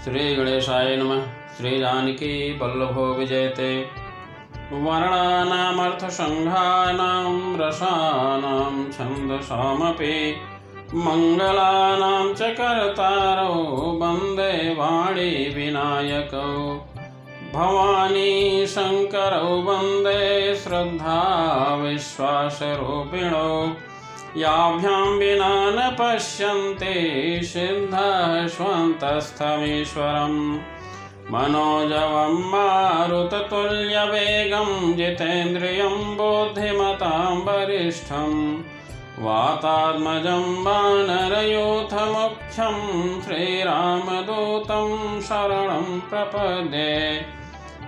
श्री गणेशाय नमः। श्री जानकी वल्लभो विजयते। वर्णानामर्थसंघानां रसानां छन्दसामपि मङ्गलानां च कर्तारौ वन्दे वाणी विनायकौ। भवानी शङ्करौ वन्दे श्रद्धा विश्वासरूपिणौ। याभ्यां विना न पश्यन्ते सिद्धः स्वन्तस्थमीश्वरम्। मनोजवं मारुततुल्यवेगं जितेन्द्रियं बुद्धिमतां वरिष्ठं। वातात्मजं वानरयूथमुख्यं श्रीरामदूतं शरणं प्रपद्ये।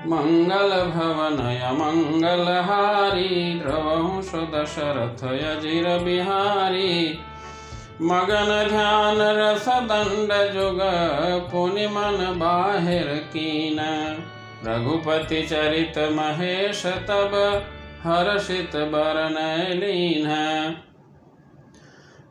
मङ्गलभवनय मङ्गलहारी द्रवंश दशरथयजिरबिहारी। मगन ध्यान रसदण्ड जुग पुनिमन बाहिर कीन। रघुपति चरित महेश तब हर्षित बरनय लीन।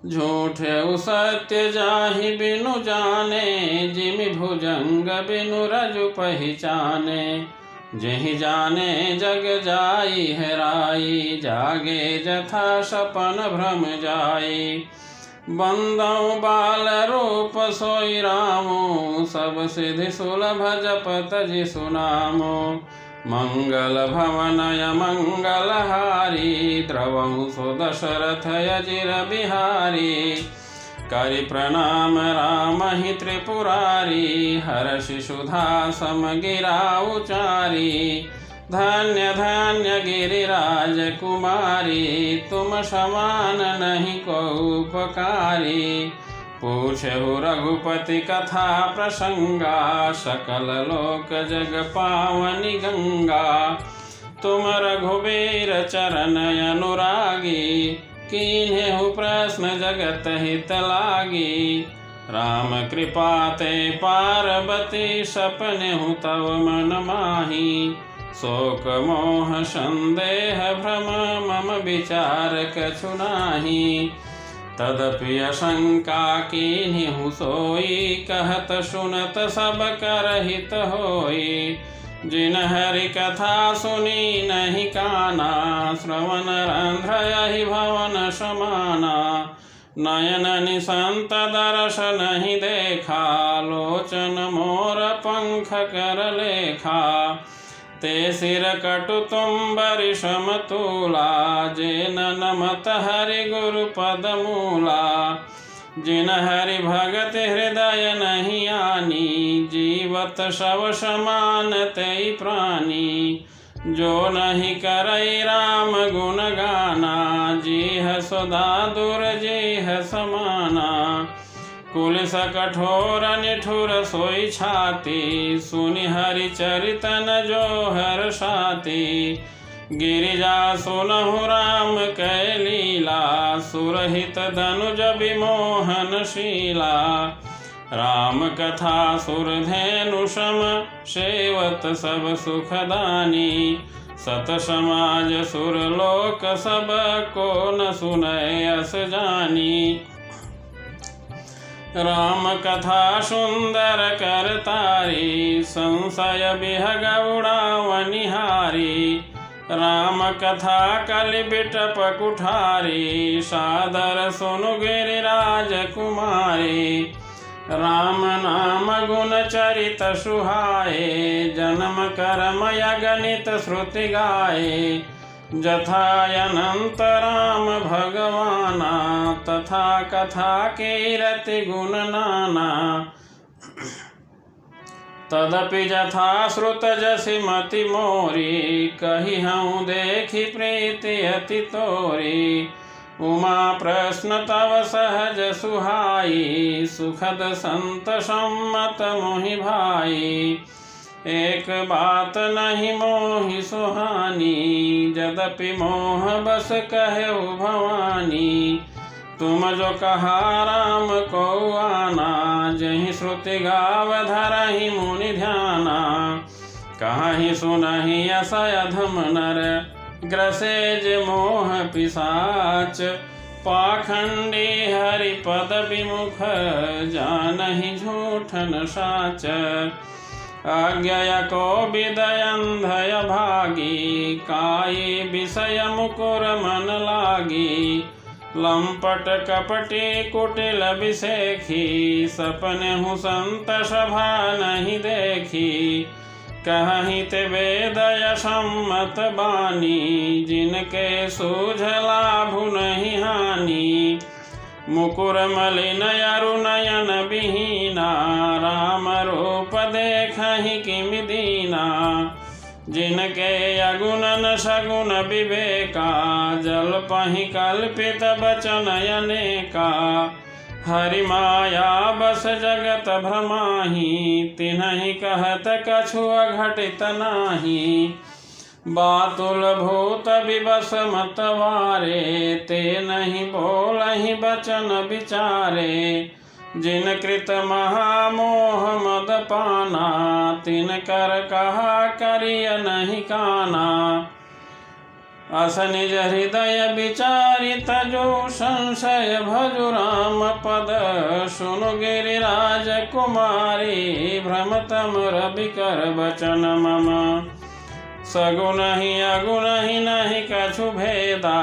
झूठे सत्य जाहि बिनु जाने जिमि भुजंग बिनु रजु पहिचाने। जेहि जाने जग जाई हेराई जागे जथा सपन भ्रम जाई। बंदौ बाल रूप सोई रामो सब सिद्धि सुलभ जपत जिसु नामो। मंगल भवनय मंगलहारी द्रवंश दशरथयजिर बिहारी। करि प्रणाम रामहि त्रिपुरारी हर्षि सुधा समगिरा उचारी। धन्य धन्य गिरिराज कुमारी तुम समान नहीं को उपकारी। पूछहु रघुपति कथा प्रसंगा सकल लोक जग पावनी गंगा। तुम रघुबीर चरण अनुरागी कीन्हेहु प्रश्न जगत हित लागी। राम कृपा ते पार्वती सपनेहु तव मन माही। शोक मोह संदेह भ्रम मम विचार कछु नाही। तदपि आशंका कीन्हिहु सोई कहत सुनत सब करहित होई। जिन हरि कथा सुनी नहीं काना श्रवण रंध्रयहि भवन समाना। नयन निसंत दर्श नहीं देखा लोचन मोर पंख कर लेखा। ते सिर कटु तुम्बरि समतूला जेन नमत हरि गुरु पद मूला। जिन हरि भगत हृदय नहीं आनी जीवत शव समान तेई प्राणी। जो नहीं करई राम गुण गाना जीह सदा दूर जीह समाना। कुलिस कठोर निठुर सोई छाती सुनि हरि चरितन जो हर्षाति। गिरिजा सुनहु राम कै लीला सुरहित धनुज विमोहन शीला। राम कथा सुरधेनु सम सेवत सब सुखदानी। सत समाज सुरलोक सब को न सुनय अस जानी। राम कथा सुंदर करतारी संशय बिहग उड़ावनिहारी। राम कथा कलि बिटप कुठारी सादर सुनु गिरिराज कुमारी। राम नाम गुण चरित सुहाए जन्म कर्म यगणित श्रुति गाए। जथा अनंत राम भगवाना तथा कथा कीरति गुण नाना। तदपि जथा श्रुत जसि मति मोरी कही हूँ देखी प्रीति अति तोरी। उमा प्रश्न तव सहज सुहाई सुखद संत सम्मत मोहि भाई। एक बात नहीं मोहि सुहानी यद्यपि मोह बस कहेउ भवानी। तुम जो कहा राम को आना जहि श्रुति गाव धरहि मुनि ध्याना। कहीं सुनहि असय अधम नर ग्रसेज मोह पिशाच। पाखंडी हरिपद विमुख जानहि झूठन साच अज्ञय को विदयंधय भागी काई विषय मुकुर मन लागी लंपट कपटी कुटिल विषेखी सपने हूँ संत सभा नहीं देखी कहीं ते वेदय सम्मत बानी जिनके सूझ लाभु नहीं हानि मुकुर मलिन अरु नयन विहीना राम रूप देखहि किमि दीना जिनके अगुणन सगुण विवेका जल पहि कल्पित बचन अनेका हरि माया बस जगत भ्रमाहि तिन्हि कहत कछु अघटित नाही बातुल भूत विवश मतवारे ते नहीं बोलहि बचन विचारे जिन कृत महामोह मद पाना तिन कर कहा करिय नहीं काना अस निज हृदय विचारित जो संशय भजु राम पद सुनु गिरिराज कुमारी भ्रमतम रविकर बचन मम सगुण ही अगुण ही नहीं कछु भेदा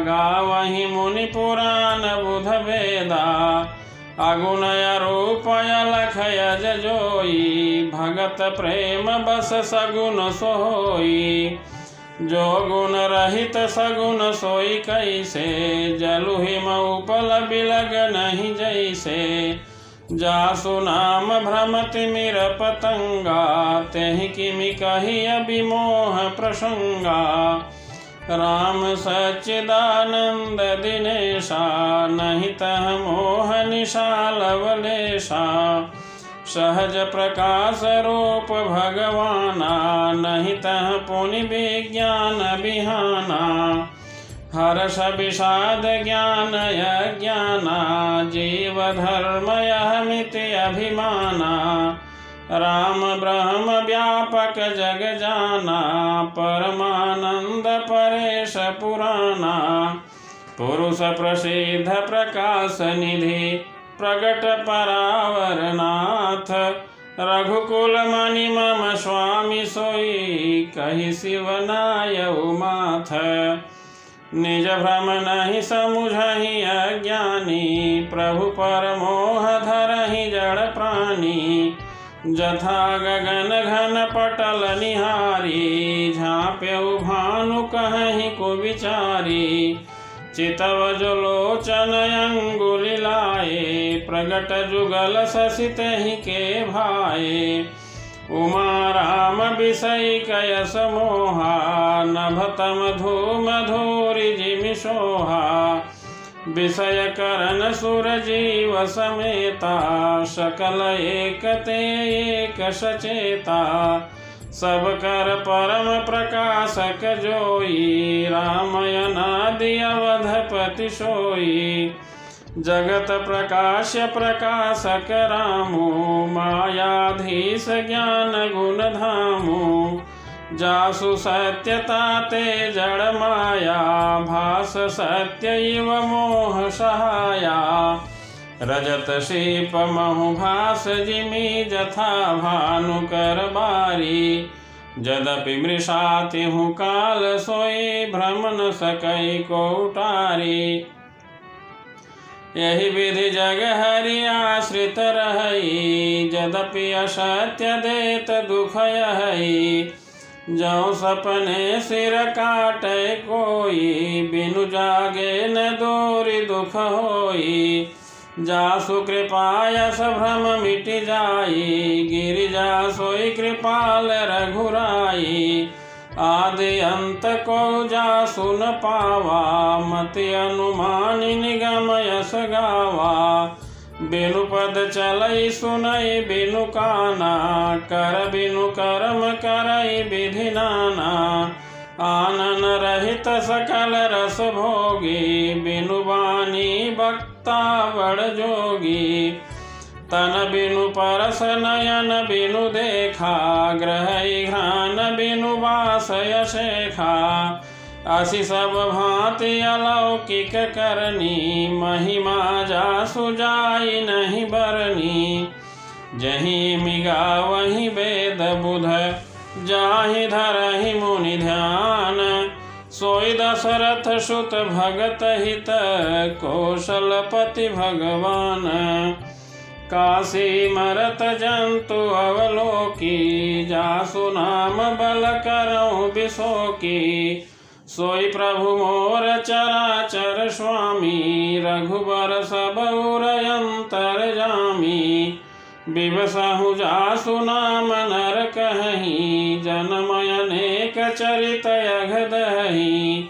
गावहि मुनि पुराण बुध वेदा अगुण रूप अलख यज जोई भगत प्रेम बस सगुण सोई जो गुण रहित सगुण सोई कैसे जलु हिम उपल बिलग नहीं जैसे जासु नाम भ्रमति मिर पतंगा तेहि किमि कहि अभिमोह प्रसंगा राम सच्चिदानंद दिनेशा नहीं तह मोह निशालवलेशा सहज प्रकाश रूप भगवाना नहीं तह पुनि विज्ञान बिहाना हर्ष विषाद ज्ञान यज्ञाना जीव धर्म यहमिति अभिमाना राम ब्रह्म व्यापक जग जाना परमानंद परेश पुराना पुरुष प्रसिद्ध प्रकाश निधि प्रगट परावरनाथ रघुकुल मणि मम स्वामी सोई कहि शिवनायउ माथ निज भ्रम नहीं समुझहि अज्ञानी प्रभु पर मोह धरहि जड़ प्राणी जथा गगन घन पटल निहारी झाँप्यउ भानु कहि को विचारी चितव जो लोचन अंगुली लाए प्रगट जुगल ससित ही के भाए उमा राम विषय कयस मोहा नभतम धूम धूरि जिमि सोहा विषय करन सुर जीव समेता सकल एक ते एक सचेता सब कर परम प्रकाशक जोई रामयनादि अवधपति सोई जगत प्रकाश प्रकाशक रामो मायाधीश ज्ञान गुण धामो जासु सत्यता ते जड़ माया भास सत्य इव मोह सहाया रजत शीप महु भास जिमि जथा भानु कर बारी जदपि मृषाति हूँ काल सोई भ्रम न सकई को उटारी यही विधि जग हरि आश्रित रहई जदपि असत्य देत दुख यही जो सपने सिर काटे कोई बिनु जागे न दूरी दुख होई जासु कृपायस भ्रम मिट जाई गिरिजा सोई कृपाल रघुराई आदि अंत को जासु न पावा मति अनुमान निगम यस गावा बिनु पद चलई सुनई बिनु काना कर बिनु कर्म करई विधि नाना आनन रहित सकल रस भोगी बिनु बानी भक्ता बड़ जोगी तन बिनु परस नयन बिनु देखा ग्रहई घ्राण बिनु वासय शेखा असि सब भांति अलौकिक करनी, महिमा जासु जाई नहीं बरनी। जहीं मिगा वहीं वेद बुध, जाहि धरहि मुनि ध्यान। सोई दशरथ सुत भगत हित, कौशलपति भगवान। काशी मरत जंतु अवलोकी, जासु नाम बल करऊँ बिसोकी। सोई प्रभु मोर चराचर स्वामी, रघुबर सब उर अंतरजामी। बिबसहु जासु नाम नर कहहीं, जनमय अनेक चरित अघदहीं।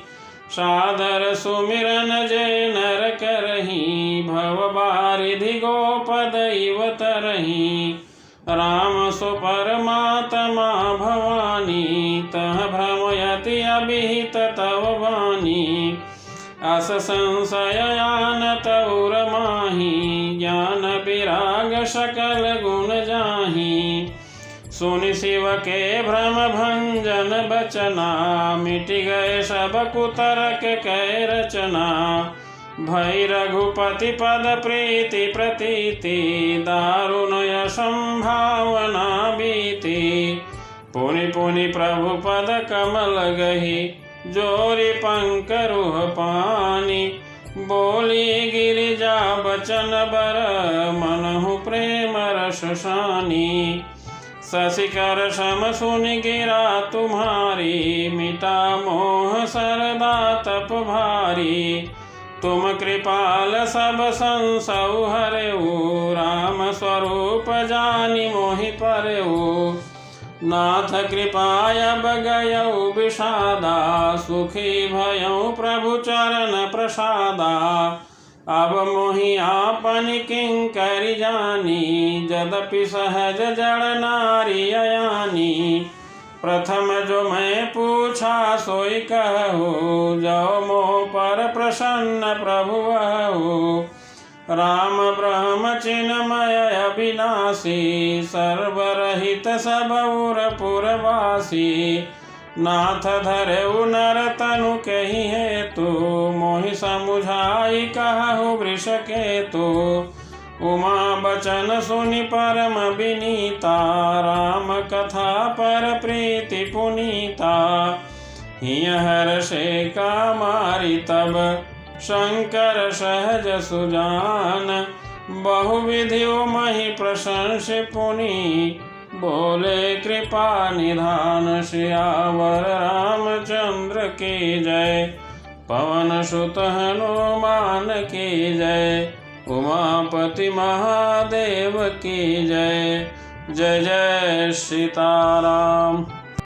सादर सुमिरन जय नर करहीं, भव बारिधि गोपद इव तरहीं। राम सो परमात्मा भवानी, तह भ्रमयति अभिहित तव वाणी। अस संशय आनत उर माही, ज्ञान विराग सकल गुण जाही। सुनि शिव के भ्रम भंजन बचना, मिट गए सब कुतर्क कै रचना। भई रघुपति पद प्रीति प्रतीति, दारुण संभावना बीती। पुनि पुनि प्रभु पद कमल गही, जोरि पंकरुह पानी। बोली गिरिजा बचन बर, मनहु प्रेम रस सानी। शशिकर सम सुनि गिरा तुम्हारी, मिटा मोह सरदा तप भारी। तुम कृपाल सब संसौ हरऊ, राम स्वरूप जानि मोहि परऊ। नाथ कृपाय बगयऊ विषादा, सुखी भयऊ प्रभु चरण प्रसादा। अब मोहि आपन किंकरि जानी, जदपि सहज जड़ नारी अयानी। प्रथम जो मैं पूछा सोई कहूँ, जो मोह पर प्रसन्न प्रभु वहु। राम ब्रह्म चिन्मय अविनाशी, सर्वरहित सब उर पुरवासी। नाथ धरऊ नर तनु कहि हेतु, मोहि समुझाई कहु वृष केतु। उमा बचन सुनि परम विनीता, राम कथा पर प्रीति पुनीता। हिय हर्षे कामारि तब, शंकर सहज सुजान। बहुविधि महि प्रशंस पुनि, बोले कृपा निधान। सियावर रामचंद्र की जय, पवन सुत हनुमान की जय। उमापति महादेव की जय। जय जय सीताराम।